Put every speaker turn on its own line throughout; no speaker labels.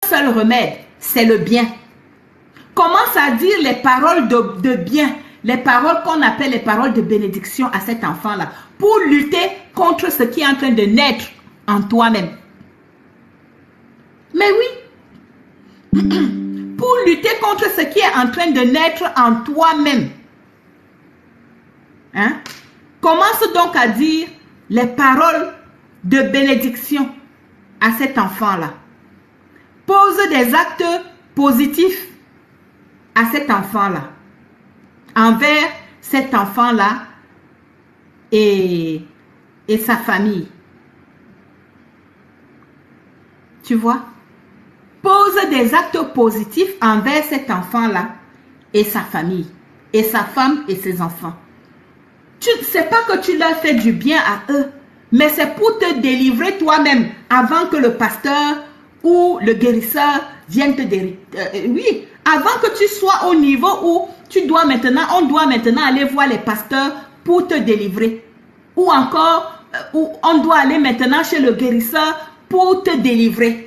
seul remède, c'est le bien. Commence à dire les paroles de bien, les paroles qu'on appelle les paroles de bénédiction à cet enfant-là, pour lutter contre ce qui est en train de naître en toi-même. Mais oui, pour lutter contre ce qui est en train de naître en toi-même. Hein? Commence donc à dire les paroles de bénédiction à cet enfant-là. Pose des actes positifs à cet enfant-là, envers cet enfant-là et sa famille. Tu vois? Pose des actes positifs envers cet enfant-là et sa famille, et sa femme et ses enfants. Tu ne sais pas que tu leur fais du bien à eux, mais c'est pour te délivrer toi-même avant que le pasteur ou le guérisseur vienne te délivrer. Oui, avant que tu sois au niveau où on doit maintenant aller voir les pasteurs pour te délivrer. Ou encore, où on doit aller maintenant chez le guérisseur pour te délivrer.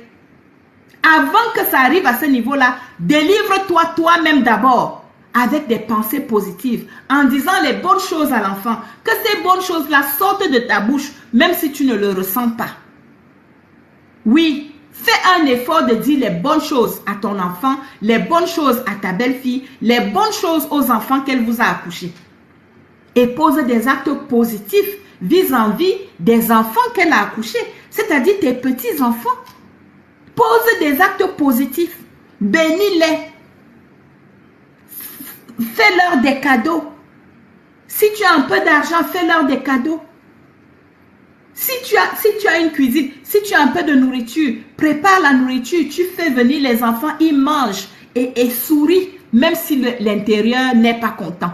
Avant que ça arrive à ce niveau-là, délivre-toi toi-même d'abord avec des pensées positives, en disant les bonnes choses à l'enfant, que ces bonnes choses-là sortent de ta bouche, même si tu ne le ressens pas. Oui, fais un effort de dire les bonnes choses à ton enfant, les bonnes choses à ta belle-fille, les bonnes choses aux enfants qu'elle vous a accouchés. Et pose des actes positifs vis-à-vis des enfants qu'elle a accouchés, c'est-à-dire tes petits-enfants. Pose des actes positifs, bénis-les. Fais-leur des cadeaux. Si tu as un peu d'argent, fais-leur des cadeaux. Si tu as une cuisine, si tu as un peu de nourriture, prépare la nourriture, tu fais venir les enfants, ils mangent et sourient, même si l'intérieur n'est pas content.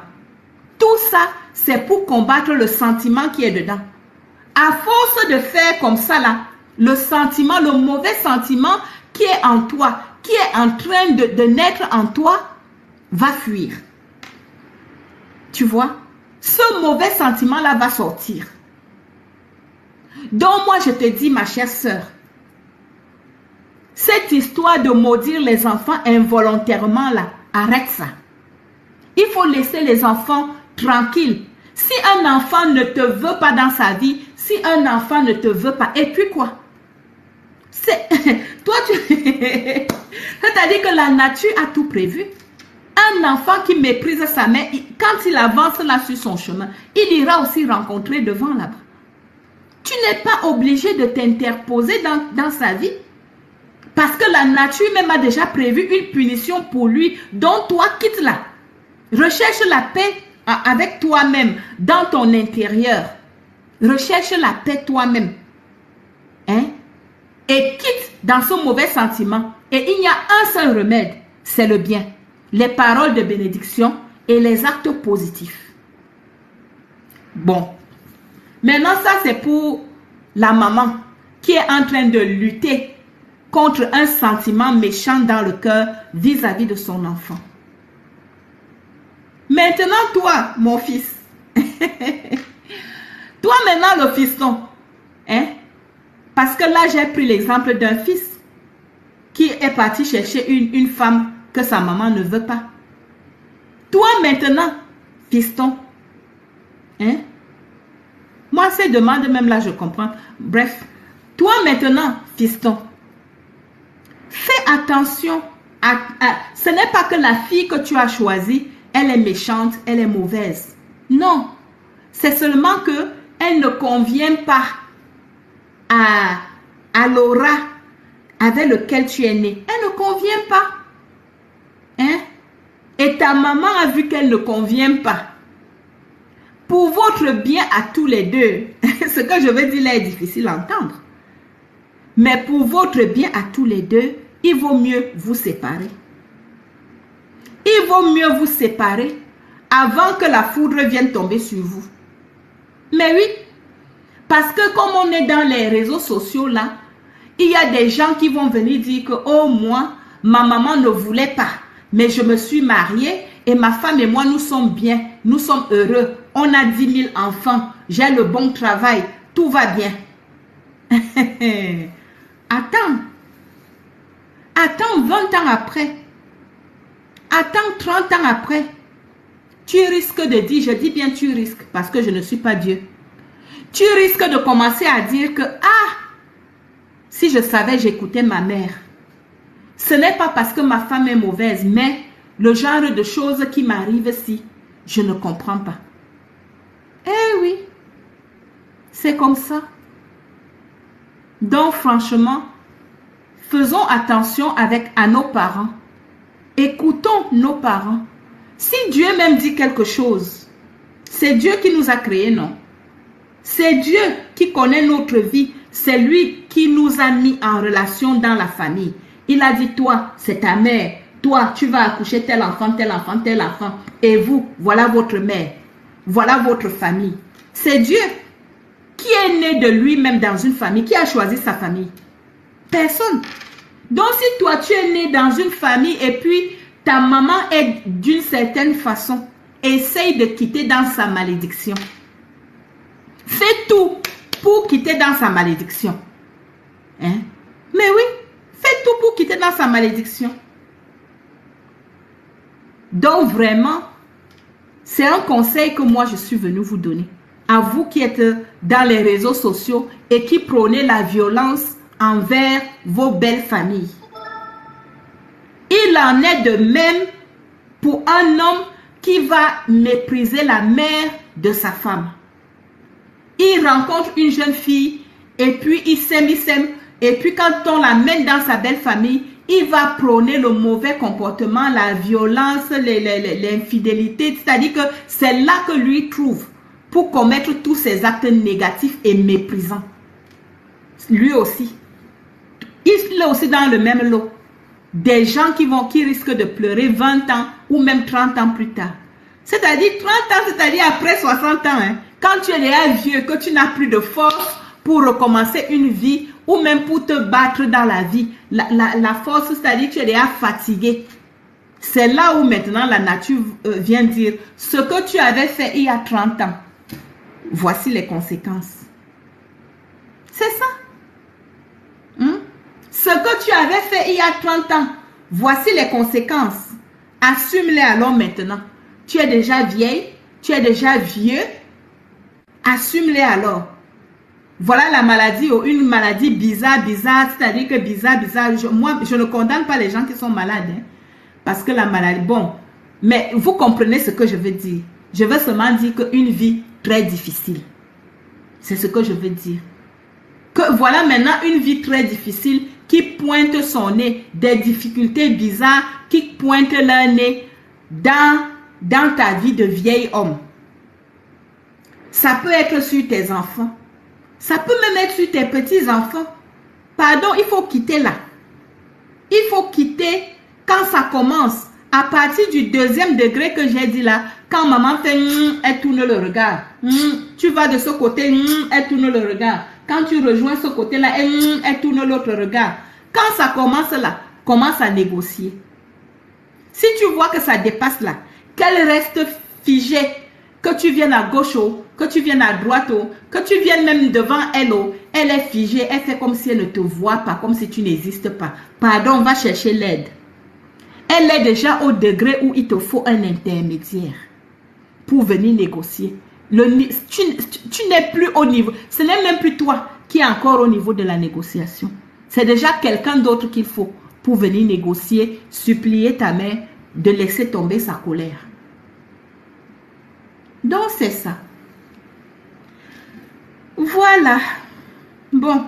Tout ça, c'est pour combattre le sentiment qui est dedans. À force de faire comme ça, là, le sentiment, le mauvais sentiment qui est en toi, qui est en train de naître en toi, va fuir. Tu vois, ce mauvais sentiment-là va sortir. Donc moi, je te dis, ma chère sœur, cette histoire de maudire les enfants involontairement, là, arrête ça. Il faut laisser les enfants tranquilles. Si un enfant ne te veut pas dans sa vie, si un enfant ne te veut pas, et puis quoi? Toi, c'est-à-dire que la nature a tout prévu. Un enfant qui méprise sa mère, quand il avance là sur son chemin, il ira aussi rencontrer devant là-bas. Tu n'es pas obligé de t'interposer dans sa vie. Parce que la nature même a déjà prévu une punition pour lui. Donc toi, quitte-la. Recherche la paix avec toi-même, dans ton intérieur. Recherche la paix toi-même. Hein? Et quitte dans ce mauvais sentiment. Et il y a un seul remède, c'est le bien. Les paroles de bénédiction et les actes positifs. Bon. Maintenant, ça c'est pour la maman qui est en train de lutter contre un sentiment méchant dans le cœur vis-à-vis de son enfant. Maintenant, toi, mon fils. Toi maintenant, le fiston. Hein? Parce que là, j'ai pris l'exemple d'un fils qui est parti chercher une femme que sa maman ne veut pas. Toi maintenant, fiston. Hein? Moi, ces demandes même là, je comprends. Bref, toi maintenant, fiston. Fais attention. Ce n'est pas que la fille que tu as choisie, elle est méchante, elle est mauvaise. Non. C'est seulement que elle ne convient pas à l'aura avec lequel tu es né. Elle ne convient pas. Hein? Et ta maman a vu qu'elle ne convient pas. Pour votre bien à tous les deux, ce que je veux dire là est difficile à entendre. Mais pour votre bien à tous les deux, il vaut mieux vous séparer. Il vaut mieux vous séparer avant que la foudre vienne tomber sur vous. Mais oui, parce que comme on est dans les réseaux sociaux là, il y a des gens qui vont venir dire que, oh moi, ma maman ne voulait pas, mais je me suis mariée et ma femme et moi, nous sommes bien, nous sommes heureux. On a 10 000 enfants, j'ai le bon travail, tout va bien. Attends. Attends 20 ans après. Attends 30 ans après. Tu risques de dire, je dis bien tu risques parce que je ne suis pas Dieu. Tu risques de commencer à dire que, ah, si je savais, j'écoutais ma mère. Ce n'est pas parce que ma femme est mauvaise, mais le genre de choses qui m'arrivent si je ne comprends pas. Eh oui, c'est comme ça. Donc franchement, faisons attention à nos parents. Écoutons nos parents. Si Dieu même dit quelque chose, c'est Dieu qui nous a créés, non? C'est Dieu qui connaît notre vie. C'est lui qui nous a mis en relation dans la famille. Il a dit, toi, c'est ta mère. Toi, tu vas accoucher tel enfant, tel enfant, tel enfant. Et vous, voilà votre mère. Voilà votre famille. C'est Dieu qui est né de lui-même dans une famille. Qui a choisi sa famille? Personne. Donc, si toi, tu es né dans une famille et puis ta maman est d'une certaine façon, essaye de quitter dans sa malédiction. Fais tout pour quitter dans sa malédiction. Hein? Mais oui, fais tout pour quitter dans sa malédiction. Donc vraiment, c'est un conseil que moi je suis venue vous donner. À vous qui êtes dans les réseaux sociaux et qui prônez la violence envers vos belles familles. Il en est de même pour un homme qui va mépriser la mère de sa femme. Il rencontre une jeune fille et puis il s'aime. Et puis quand on l'amène dans sa belle famille, il va prôner le mauvais comportement, la violence, l'infidélité. C'est-à-dire que c'est là que lui trouve pour commettre tous ces actes négatifs et méprisants. Lui aussi. Il est aussi dans le même lot. Des gens qui risquent de pleurer 20 ans ou même 30 ans plus tard. C'est-à-dire 30 ans, c'est-à-dire après 60 ans. Hein, quand tu es déjà vieux, que tu n'as plus de force pour recommencer une vie ou même pour te battre dans la vie. La force, c'est-à-dire tu es déjà fatigué. C'est là où maintenant la nature vient dire ce que tu avais fait il y a 30 ans. Voici les conséquences. C'est ça. Ce que tu avais fait il y a 30 ans, voici les conséquences. Assume-les alors maintenant. Tu es déjà vieille, tu es déjà vieux. Assume-les alors. Voilà la maladie ou une maladie bizarre, c'est-à-dire que bizarre. Moi, je ne condamne pas les gens qui sont malades. Hein, parce que la maladie, bon. Mais vous comprenez ce que je veux dire. Je veux seulement dire qu'une vie très difficile. C'est ce que je veux dire. Que voilà maintenant une vie très difficile qui pointe son nez, des difficultés bizarres qui pointent leur nez dans ta vie de vieil homme. Ça peut être sur tes enfants. Ça peut même être sur tes petits-enfants. Pardon, il faut quitter là. Il faut quitter quand ça commence. À partir du 2e degré que j'ai dit là, quand maman fait elle tourne le regard. Tu vas de ce côté, elle tourne le regard. Quand tu rejoins ce côté-là, elle tourne l'autre regard. Quand ça commence là, commence à négocier. Si tu vois que ça dépasse là, qu'elle reste figée, que tu viennes à gauche, que tu viennes à droite, que tu viennes même devant elle, elle est figée, elle fait comme si elle ne te voit pas, comme si tu n'existes pas. Pardon, va chercher l'aide. Elle est déjà au degré où il te faut un intermédiaire pour venir négocier. Tu n'es plus au niveau, ce n'est même plus toi qui es encore au niveau de la négociation. C'est déjà quelqu'un d'autre qu'il faut pour venir négocier, supplier ta mère de laisser tomber sa colère. Donc c'est ça. Voilà. Bon.